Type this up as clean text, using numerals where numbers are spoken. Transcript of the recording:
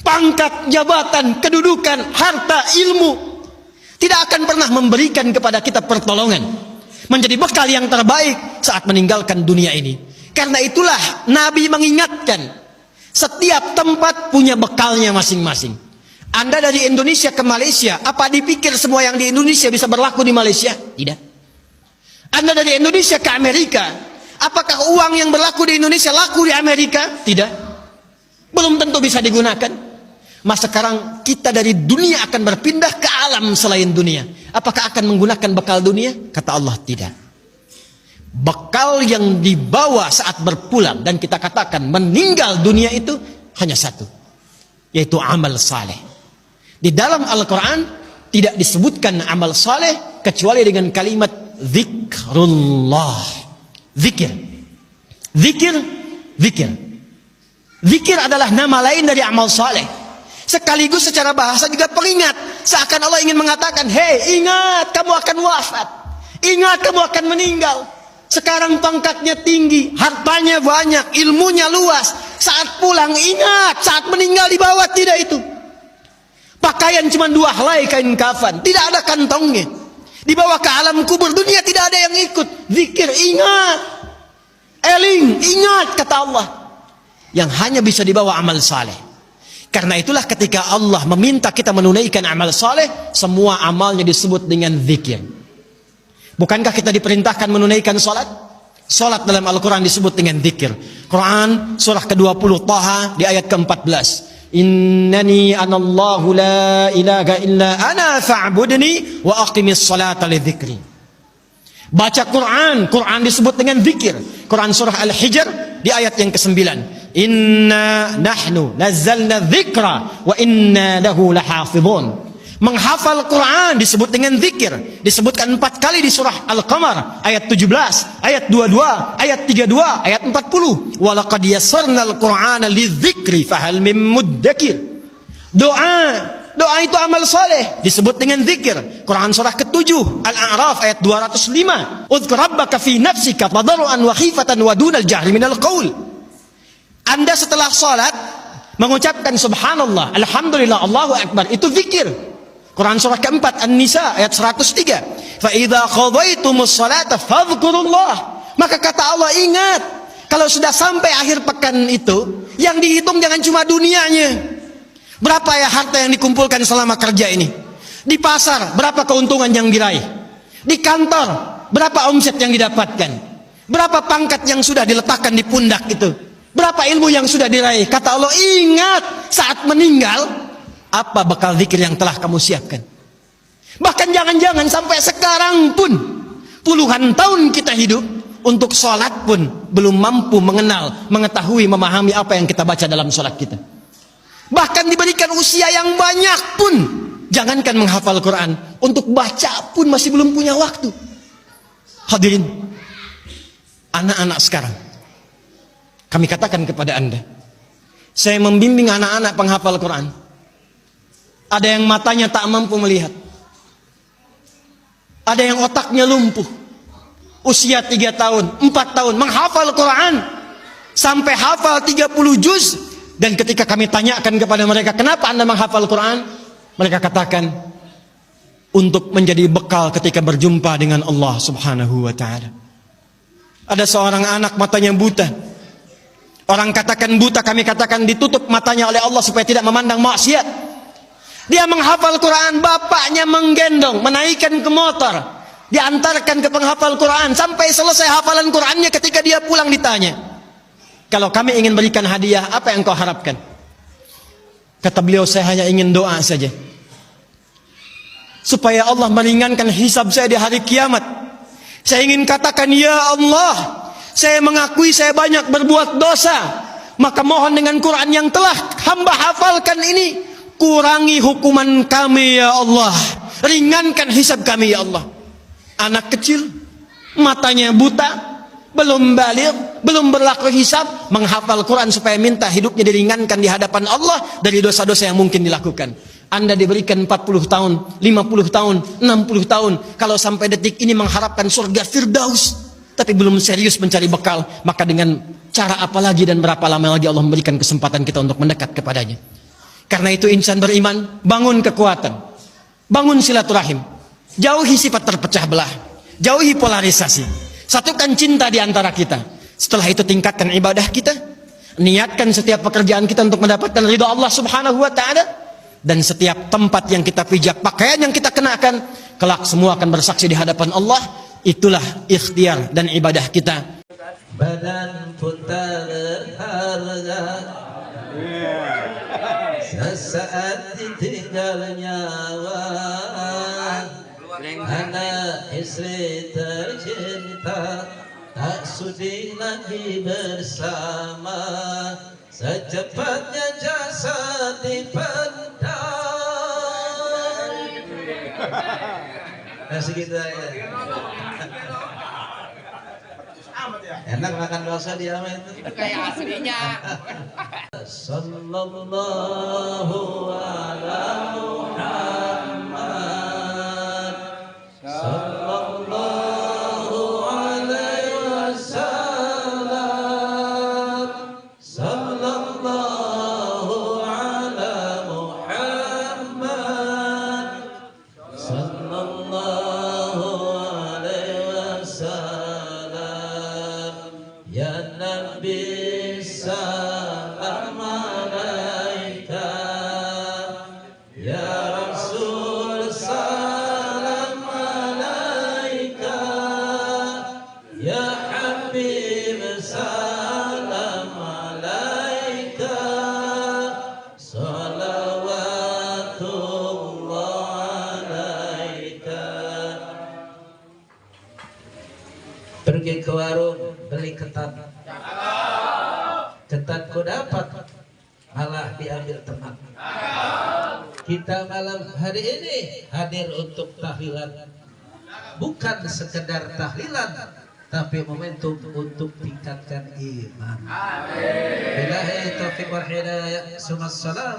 pangkat, jabatan, kedudukan, harta, ilmu, tidak akan pernah memberikan kepada kita pertolongan, menjadi bekal yang terbaik saat meninggalkan dunia ini. Karena itulah Nabi mengingatkan, setiap tempat punya bekalnya masing-masing. Anda dari Indonesia ke Malaysia, apa dipikir semua yang di Indonesia bisa berlaku di Malaysia? Tidak. Anda dari Indonesia ke Amerika, apakah uang yang berlaku di Indonesia laku di Amerika? Tidak. Belum tentu bisa digunakan. Mas sekarang kita dari dunia akan berpindah ke alam selain dunia. Apakah akan menggunakan bekal dunia? Kata Allah, tidak. Bekal yang dibawa saat berpulang dan kita katakan meninggal dunia itu hanya satu, yaitu amal saleh. Di dalam Al-Quran tidak disebutkan amal saleh kecuali dengan kalimat zikrullah. Zikir. Zikir. Zikir. Zikir adalah nama lain dari amal saleh. Sekaligus secara bahasa juga pengingat. Seakan Allah ingin mengatakan, hei, ingat kamu akan wafat. Ingat kamu akan meninggal. Sekarang pangkatnya tinggi, hartanya banyak, ilmunya luas. Saat pulang ingat, saat meninggal dibawa tidak itu. Pakaian cuma 2 helai kain kafan, tidak ada kantongnya. Dibawa ke alam kubur, dunia tidak ada yang ikut. Zikir, ingat. Eling, ingat, kata Allah. Yang hanya bisa dibawa amal saleh. Karena itulah ketika Allah meminta kita menunaikan amal saleh, semua amalnya disebut dengan zikir. Bukankah kita diperintahkan menunaikan salat? Salat dalam Al-Quran disebut dengan zikir. Quran surah ke-20 Taha di ayat ke-14. Innani anallahu la ilaha illa ana fa'budni wa aqimis salata li dzikri. Baca Quran, Quran disebut dengan zikir. Quran surah Al-Hijr di ayat yang ke-9. Inna nahnu nazzalna dzikra wa inna lahu lahafizun. Menghafal Quran disebut dengan zikir. Disebutkan 4 kali di surah Al-Qamar ayat 17, ayat 22, ayat 32, ayat 40. Wa laqad yassarnal Qur'ana lidzikri fahal mim muddakir. Doa itu amal saleh disebut dengan zikir. Quran surah ke-7 Al-A'raf ayat 205. Udzkur rabbaka fi nafsika tadarruan wa khifatan wa dunal jahri minal qaul. Anda setelah salat mengucapkan subhanallah, alhamdulillah, Allahu akbar, itu zikir. Quran surah ke-4 An-Nisa ayat 103. Fa idza qadaytumus salata fadhkurullah. Maka kata Allah, ingat, kalau sudah sampai akhir pekan itu, yang dihitung jangan cuma dunianya. Berapa ya harta yang dikumpulkan selama kerja ini? Di pasar, berapa keuntungan yang diraih? Di kantor, berapa omset yang didapatkan? Berapa pangkat yang sudah diletakkan di pundak itu? Berapa ilmu yang sudah diraih? Kata Allah, ingat, saat meninggal, apa bekal zikir yang telah kamu siapkan? Bahkan jangan-jangan sampai sekarang pun, puluhan tahun kita hidup, untuk sholat pun belum mampu mengenal, mengetahui, memahami apa yang kita baca dalam sholat kita. Bahkan diberikan usia yang banyak pun, jangankan menghafal Quran, untuk baca pun masih belum punya waktu. Hadirin, anak-anak sekarang, kami katakan kepada Anda, saya membimbing anak-anak penghafal Quran. Ada yang matanya tak mampu melihat. Ada yang otaknya lumpuh. Usia 3 tahun, 4 tahun, menghafal Quran. Sampai hafal 30 juz. Dan ketika kami tanyakan kepada mereka, kenapa Anda menghafal Quran? Mereka katakan, untuk menjadi bekal ketika berjumpa dengan Allah subhanahu wa ta'ala. Ada seorang anak matanya buta. Orang katakan buta, kami katakan ditutup matanya oleh Allah supaya tidak memandang maksiat. Dia menghafal Quran, bapaknya menggendong, menaikkan ke motor, diantarkan ke penghafal Quran, sampai selesai hafalan Qurannya. Ketika dia pulang ditanya, kalau kami ingin berikan hadiah, apa yang kau harapkan? Kata beliau, saya hanya ingin doa saja, supaya Allah meringankan hisab saya di hari kiamat. Saya ingin katakan, ya Allah, saya mengakui saya banyak berbuat dosa, maka mohon dengan Quran yang telah hamba hafalkan ini, kurangi hukuman kami ya Allah, ringankan hisab kami ya Allah. Anak kecil, matanya buta, belum baligh, belum berlaku hisab, menghafal Quran supaya minta hidupnya diringankan di hadapan Allah dari dosa-dosa yang mungkin dilakukan. Anda diberikan 40 tahun, 50 tahun, 60 tahun, kalau sampai detik ini mengharapkan surga Firdaus, tapi belum serius mencari bekal, maka dengan cara apa lagi dan berapa lama lagi Allah memberikan kesempatan kita untuk mendekat kepadanya? Karena itu insan beriman, bangun kekuatan, bangun silaturahim, jauhi sifat terpecah belah, jauhi polarisasi, satukan cinta di antara kita. Setelah itu tingkatkan ibadah kita, niatkan setiap pekerjaan kita untuk mendapatkan ridha Allah Subhanahu wa taala, dan setiap tempat yang kita pijak, pakaian yang kita kenakan, kelak semua akan bersaksi di hadapan Allah. Itulah ikhtiar dan ibadah kita. Badan pun terharga, sesaat ditinggal nyawa, anak istri tercinta tak sudi lagi bersama, secepatnya jasad dipendam. Nah segitu aja. Enak makan dosa dia itu. Itu kayak aslinya. Sallallahu ala Muhammad, sallallahu alaihi wasallam, sallallahu ala Muhammad, sallallahu alaihi wasallam. Ya Nabi salam alaika, ya Rasul salam alaika, ya Habib salam alaika, salawatullah alaika. Pergi ke warung beli ketan, ketanku dapat malah diambil teman. Kita malam hari ini hadir untuk tahlilan, bukan sekedar tahlilan, tapi momentum untuk tingkatkan iman. Billahi taufiq wal hidayah. Assalamualaikum.